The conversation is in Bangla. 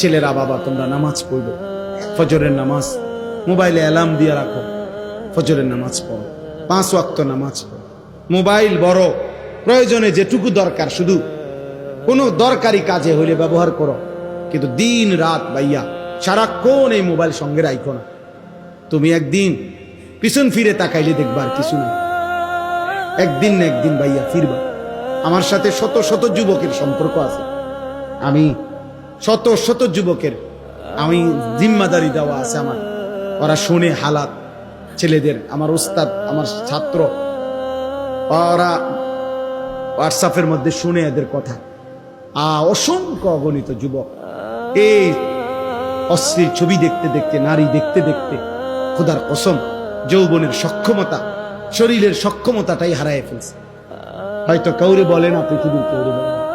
ছেলেরা বাবা তোমরা নামাজ পড়বে, ফজরের নামাজ মোবাইলে অ্যালার্ম দিয়ে রাখো, ফজরের নামাজ পড়ো, 5 ওয়াক্ত নামাজ পড়ো। মোবাইল বড় প্রয়োজনে যেটুকু দরকার শুধু কোনো দরকারি কাজে হইলে ব্যবহার করো, কিন্তু দিন রাত ভাইয়া সারাক্ষণ এই মোবাইল সঙ্গে রাখো না। তুমি একদিন পিছন ফিরে তাকাইলে দেখবা আর কিছু না, একদিন না একদিন ভাইয়া ফিরবা। আমার সাথে শত শত যুবকের সম্পর্ক আছে, আমি শত শত যুবকের আমি জিম্মাদারি দেওয়া আছে আমার, ওরা শুনে হালাত ছেলেদের, আমার উস্তাদ আমার ছাত্র, ওরা হোয়াটসঅ্যাপের মধ্যে শুনে এদের কথা। অসংখ্য অগণিত যুবক এই অশ্লীল ছবি দেখতে দেখতে, নারী দেখতে দেখতে খোদার কসম যৌবনের সক্ষমতা, শরীরের সক্ষমতাটাই হারায় ফেলছে। হয়তো কাউরে বলে না, পৃথিবীর কাউরে বলে না।